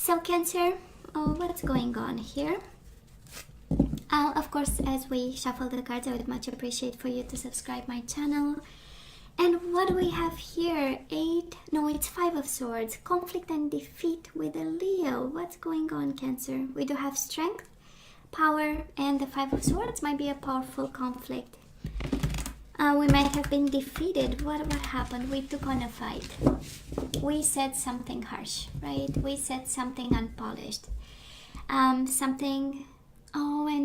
So Cancer, what's going on here? Of course, as we shuffle the cards, I would much appreciate for you to subscribe my channel. And what do we have here? It's Five of Swords. Conflict and defeat with a Leo. What's going on, Cancer? We do have strength, power, and the Five of Swords might be a powerful conflict. We might have been defeated. What happened? We took on a fight. We said something harsh, right? We said something unpolished. And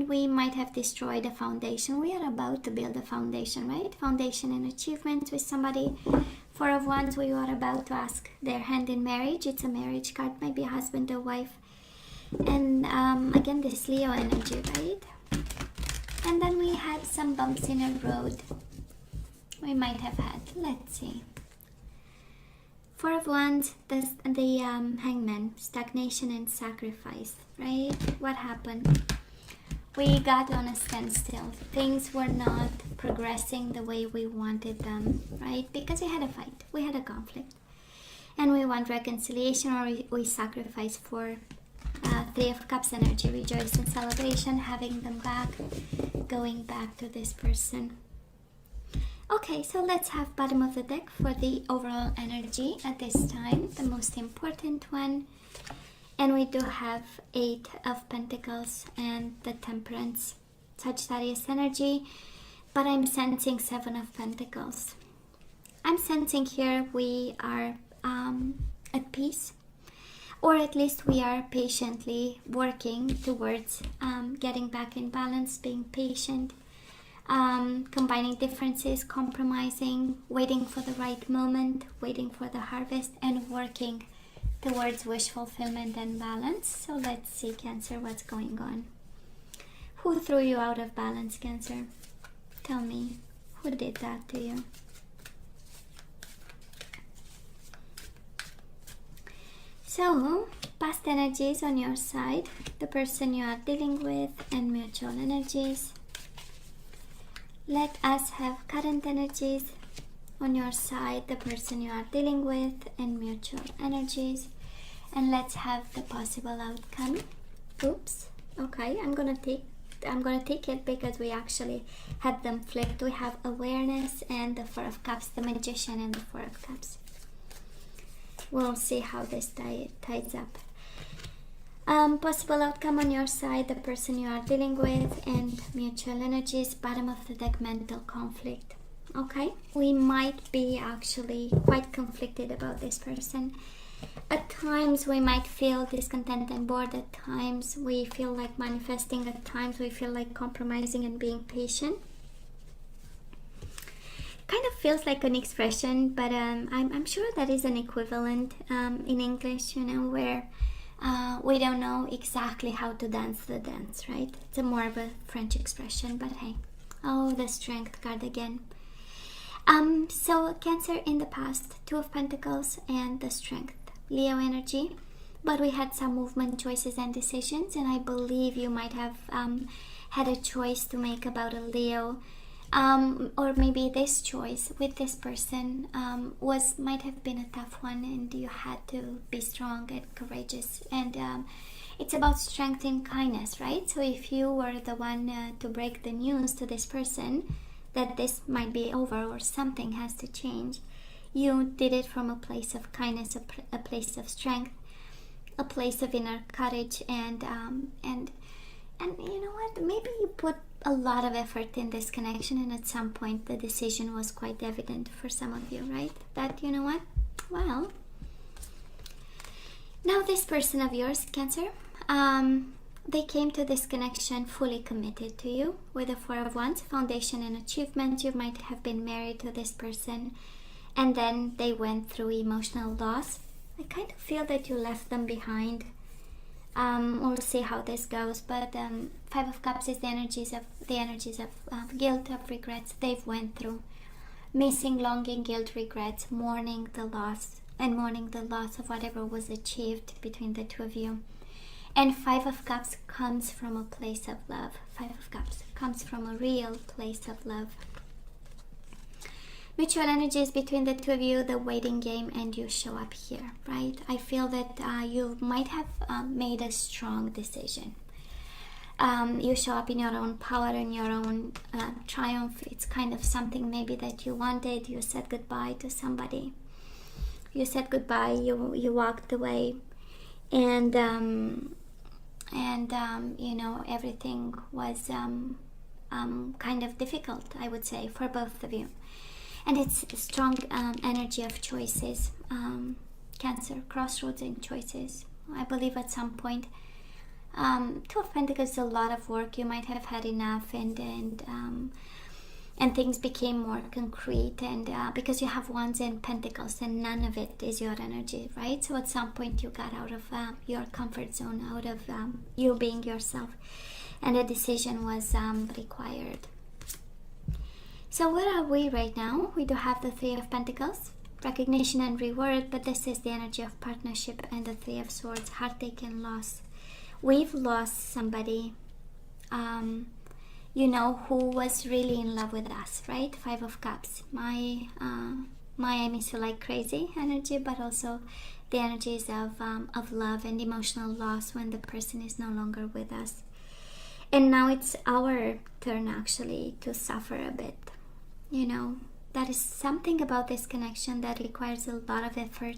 we might have destroyed a foundation. We are about to build a foundation, right? Foundation and achievements with somebody. Four of Wands, we are about to ask their hand in marriage. It's a marriage card, maybe a husband or wife. And again, this Leo energy, right? And then we had some bumps in our road. We might have had, let's see. Four of Wands, the Hangman, stagnation and sacrifice, right? What happened? We got on a standstill. Things were not progressing the way we wanted them, right? Because we had a fight, we had a conflict. And we want reconciliation, or we sacrifice for Three of Cups energy, rejoice and celebration, having them back, going back to this person. Okay, so let's have bottom of the deck for the overall energy at this time, the most important one. And we do have Eight of Pentacles and the Temperance, Sagittarius energy, but I'm sensing Seven of Pentacles. I'm sensing here we are at peace, or at least we are patiently working towards getting back in balance, being patient, combining differences, compromising, waiting for the right moment, waiting for the harvest, and working towards wish fulfillment and balance. So let's see, Cancer, what's going on. Who threw you out of balance, Cancer? Tell me, who did that to you? So, past energies on your side, the person you are dealing with, and mutual energies. Let us have current energies on your side, the person you are dealing with, and mutual energies. And let's have the possible outcome. Oops. Okay, I'm gonna take it because we actually had them flipped. We have awareness and the Four of Cups, the Magician and the Four of Cups. We'll see how this ties up. Possible outcome on your side, the person you are dealing with, and mutual energies. Bottom of the deck, mental conflict. Okay, we might be actually quite conflicted about this person. At times we might feel discontent and bored. At times we feel like manifesting. At times we feel like compromising and being patient. Kind of feels like an expression, but I'm sure that is an equivalent in English, you know, where we don't know exactly how to dance the dance, right? It's a more of a French expression, but hey. Oh, the Strength card again. So Cancer in the past, Two of Pentacles and the Strength, Leo energy, but we had some movement, choices and decisions, and I believe you might have had a choice to make about a Leo, or maybe this choice with this person might have been a tough one, and you had to be strong and courageous, and it's about strength and kindness, right? So if you were the one to break the news to this person that this might be over or something has to change, you did it from a place of kindness, a place of strength, a place of inner courage, and you know what? Maybe you put a lot of effort in this connection, and at some point the decision was quite evident for some of you, right? That, you know what? Well, now this person of yours, Cancer, they came to this connection fully committed to you with the Four of Wands, foundation and achievement. You might have been married to this person, and then they went through emotional loss. I kind of feel that you left them behind. We'll see how this goes, but Five of Cups is the energies of guilt, of regrets they've went through. Missing, longing, guilt, regrets, mourning the loss, and mourning the loss of whatever was achieved between the two of you. And Five of Cups comes from a place of love. Five of Cups comes from a real place of love. Mutual energies between the two of you, the waiting game, and you show up here, right? I feel that you might have made a strong decision. You show up in your own power, in your own triumph. It's kind of something maybe that you wanted. You said goodbye to somebody. You said goodbye. You walked away, and you know, everything was kind of difficult, I would say, for both of you. And it's a strong energy of choices. Cancer, crossroads and choices. I believe at some point, Two of Pentacles is a lot of work. You might have had enough, and things became more concrete, and because you have Wands and Pentacles, and none of it is your energy, right? So at some point you got out of your comfort zone, out of you being yourself, and a decision was required. So where are we right now? We do have the Three of Pentacles, recognition and reward, but this is the energy of partnership, and the Three of Swords, heartache and loss. We've lost somebody, you know, who was really in love with us, right? Five of Cups, my I miss you like crazy energy, but also the energies of love and emotional loss when the person is no longer with us. And now it's our turn actually to suffer a bit. You know, that is something about this connection that requires a lot of effort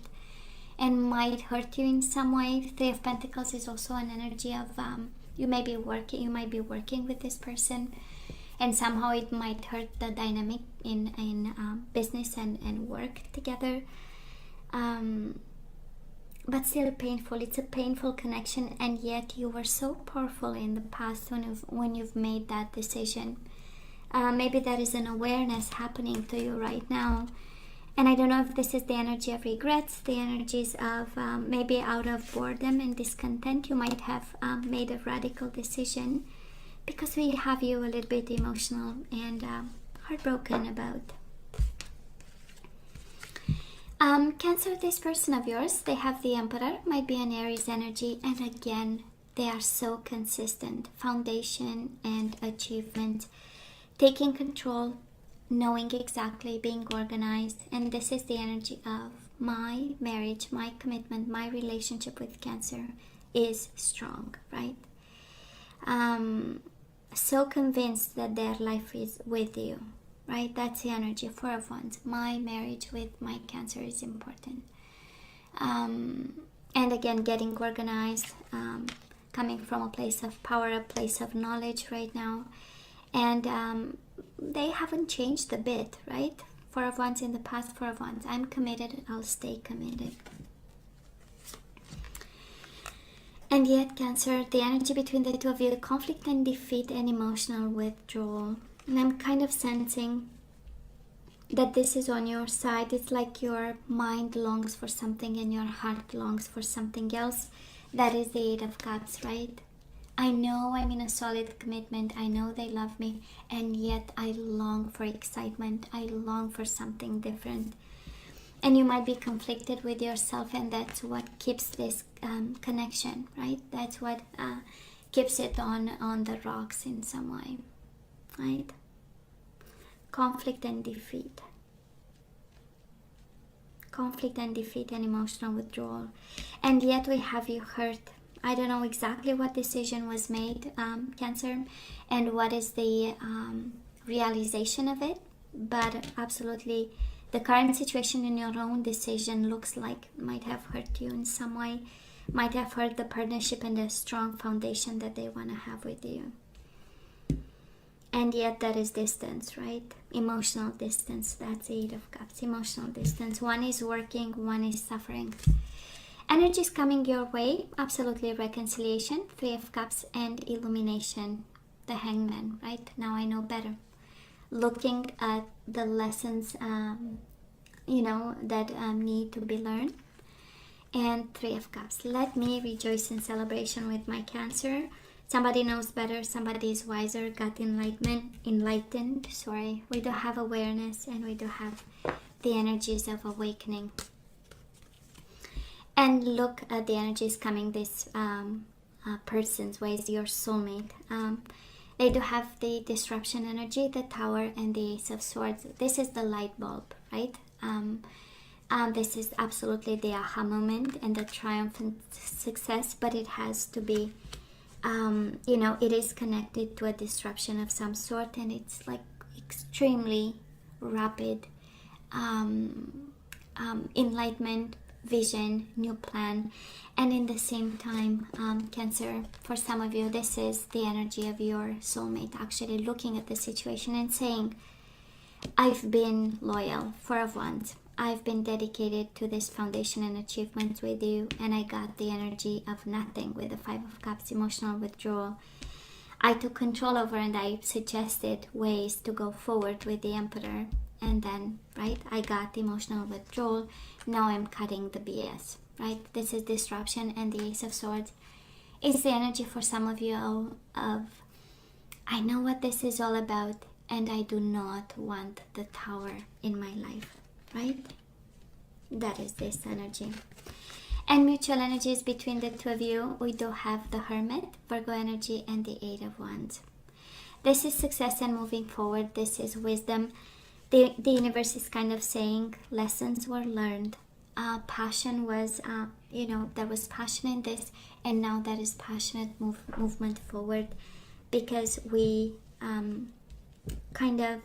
and might hurt you in some way. Three of Pentacles is also an energy of you might be working with this person, and somehow it might hurt the dynamic in business and work together. But still painful. It's a painful connection, and yet you were so powerful in the past when you've made that decision. Maybe there is an awareness happening to you right now. And I don't know if this is the energy of regrets, the energies of maybe out of boredom and discontent. You might have made a radical decision, because we have you a little bit emotional and heartbroken about. Cancer, this person of yours, they have the Emperor, might be an Aries energy, and again, they are so consistent. Foundation and achievement. Taking control, knowing exactly, being organized, and this is the energy of my marriage, my commitment, my relationship with Cancer is strong, right? So convinced that their life is with you, right? That's the energy. Four of Wands, my marriage with my Cancer is important. And again, getting organized, coming from a place of power, a place of knowledge right now. And they haven't changed a bit, right? Four of Wands in the past, Four of Wands. I'm committed, I'll stay committed. And yet, Cancer, the energy between the two of you, conflict and defeat and emotional withdrawal. And I'm kind of sensing that this is on your side. It's like your mind longs for something and your heart longs for something else. That is the Eight of Cups, right? I know I'm in a solid commitment. I know they love me, and yet I long for excitement. I long for something different. And you might be conflicted with yourself, and that's what keeps this connection, right? That's what keeps it on the rocks in some way, right? Conflict and defeat. Conflict and defeat and emotional withdrawal. And yet we have you hurt. I don't know exactly what decision was made, Cancer, and what is the realization of it, but absolutely the current situation in your own decision looks like might have hurt you in some way, might have hurt the partnership and the strong foundation that they want to have with you. And yet there is distance, right? Emotional distance. That's the Eight of Cups, emotional distance. One is working, one is suffering. Energies coming your way, absolutely reconciliation, Three of Cups, and illumination, the Hangman, right? Now I know better. Looking at the lessons, you know, that need to be learned. And Three of Cups. Let me rejoice in celebration with my Cancer. Somebody knows better, somebody is wiser, got enlightened. We do have awareness, and we do have the energies of awakening. And look at the energies coming this person's way, is your soulmate. They do have the disruption energy, the Tower, and the Ace of Swords. This is the light bulb, right? This is absolutely the aha moment and the triumphant success, but it has to be, you know, it is connected to a disruption of some sort, and it's like extremely rapid enlightenment, vision, new plan. And in the same time, Cancer, for some of you, this is the energy of your soulmate actually looking at the situation and saying, I've been loyal for a once. I've been dedicated to this foundation and achievements with you, and I got the energy of nothing with the Five of Cups, emotional withdrawal. I took control over, and I suggested ways to go forward with the Emperor, and then, right, I got the emotional withdrawal. Now I'm cutting the BS, right? This is disruption, and the Ace of Swords is the energy for some of you of I know what this is all about, and I do not want the Tower in my life, right? That is this energy. And mutual energies between the two of you, we do have the Hermit, Virgo energy, and the Eight of Wands. This is success and moving forward. This is wisdom. The universe is kind of saying lessons were learned. Passion was, you know, there was passion in this, and now there is passionate movement forward, because we kind of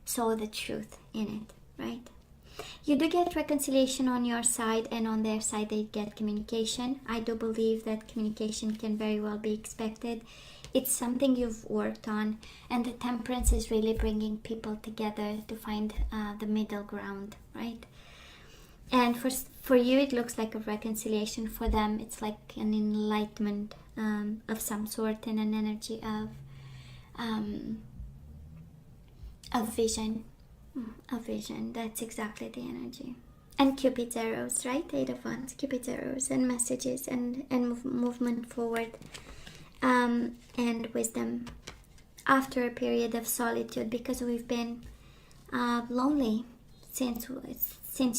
saw the truth in it, right? You do get reconciliation on your side, and on their side they get communication. I do believe that communication can very well be expected. It's something you've worked on, and the Temperance is really bringing people together to find the middle ground, right? And for you, it looks like a reconciliation. For them, it's like an enlightenment of some sort, and an energy of vision. A vision. That's exactly the energy. And Cupid's arrows, right? Eight of Wands, Cupid's arrows, and messages, and movement forward, and wisdom after a period of solitude, because we've been lonely since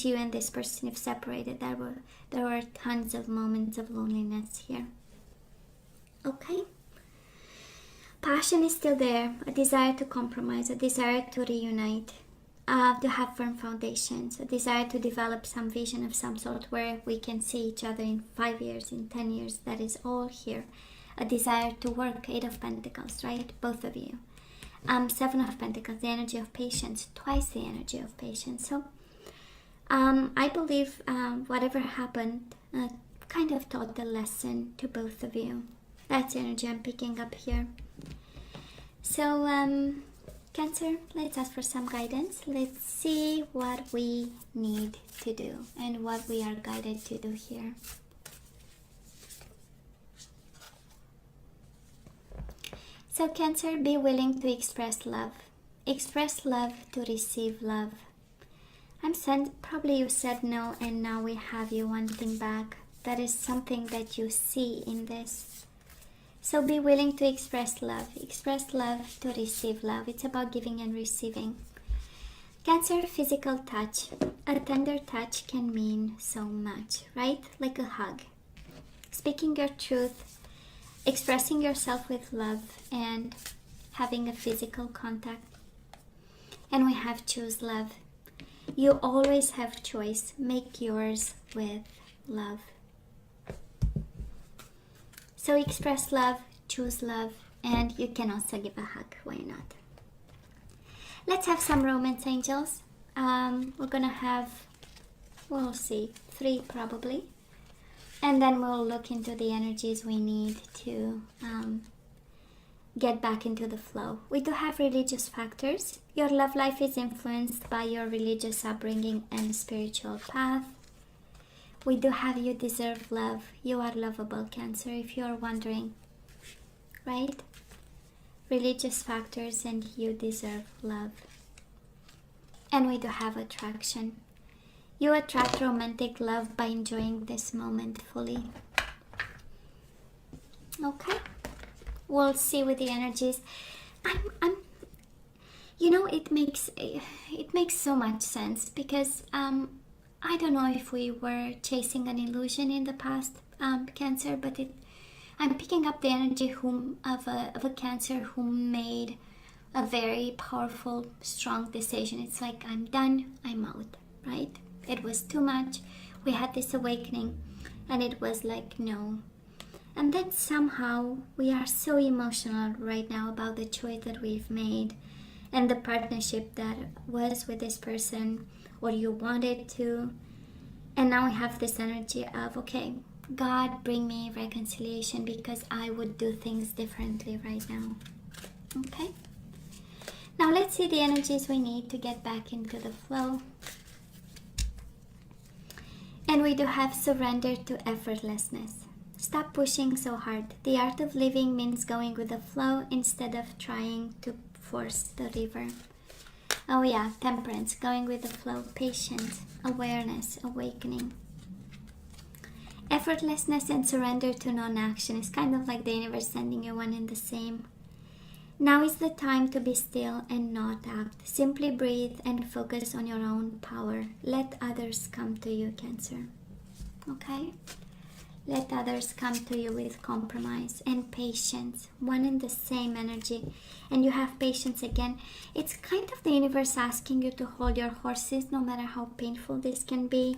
you and this person have separated. There were tons of moments of loneliness here. Okay. Passion is still there, a desire to compromise, a desire to reunite, to have firm foundations, a desire to develop some vision of some sort where we can see each other in 5 years, in 10 years. That is all here. A desire to work, Eight of Pentacles, right? Both of you. Seven of Pentacles, the energy of patience, twice the energy of patience. So I believe whatever happened kind of taught the lesson to both of you. That's the energy I'm picking up here. So Cancer, let's ask for some guidance. Let's see what we need to do and what we are guided to do here. So Cancer, be willing to express love. Express love to receive love. Probably you said no, and now we have you wanting back. That is something that you see in this. So be willing to express love. Express love to receive love. It's about giving and receiving. Cancer, physical touch. A tender touch can mean so much, right? Like a hug. Speaking your truth, expressing yourself with love, and having a physical contact. And we have choose love. You always have choice. Make yours with love. So express love, choose love, and you can also give a hug. Why not? Let's have some romance angels. We're gonna have, we'll see, 3 probably. And then we'll look into the energies we need to get back into the flow. We do have religious factors. Your love life is influenced by your religious upbringing and spiritual path. We do have you deserve love. You are lovable, Cancer, if you are wondering, right? Religious factors, and you deserve love. And we do have attraction. You attract romantic love by enjoying this moment fully. Okay, we'll see with the energies. You know, it makes so much sense, because I don't know if we were chasing an illusion in the past, Cancer, but I'm picking up the energy of a Cancer who made a very powerful, strong decision. It's like, I'm done, I'm out, right? It was too much. We had this awakening, and it was like, no. And then somehow we are so emotional right now about the choice that we've made and the partnership that was with this person, or you wanted to. And now we have this energy of, okay, God, bring me reconciliation, because I would do things differently right now. Okay? Now let's see the energies we need to get back into the flow. And we do have surrender to effortlessness. Stop pushing so hard. The art of living means going with the flow instead of trying to force the river. Oh yeah, temperance, going with the flow, patience, awareness, awakening. Effortlessness and surrender to non-action is kind of like the universe sending you one and the same. Now is the time to be still and not act. Simply breathe and focus on your own power. Let others come to you, Cancer. Okay? Let others come to you with compromise and patience. One and the same energy. And you have patience again. It's kind of the universe asking you to hold your horses, no matter how painful this can be,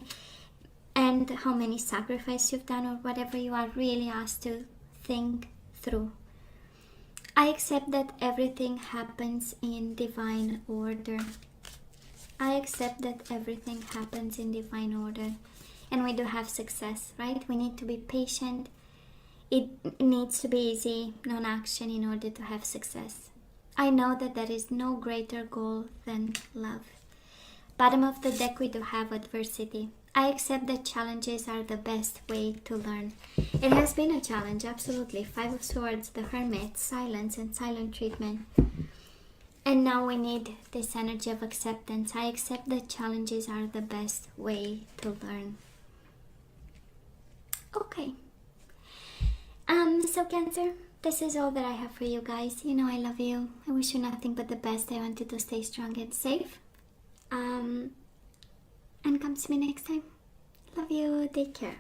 and how many sacrifices you've done, or whatever you are really asked to think through. I accept that everything happens in divine order. I accept that everything happens in divine order. And we do have success, right? We need to be patient. It needs to be easy, non-action, in order to have success. I know that there is no greater goal than love. Bottom of the deck, we do have adversity. I accept that challenges are the best way to learn. It has been a challenge, absolutely. Five of Swords, the Hermit, silence and silent treatment. And now we need this energy of acceptance. I accept that challenges are the best way to learn. Okay. So Cancer, this is all that I have for you guys. You know I love you. I wish you nothing but the best. I want you to stay strong and safe. And come to me next time. Love you. Take care.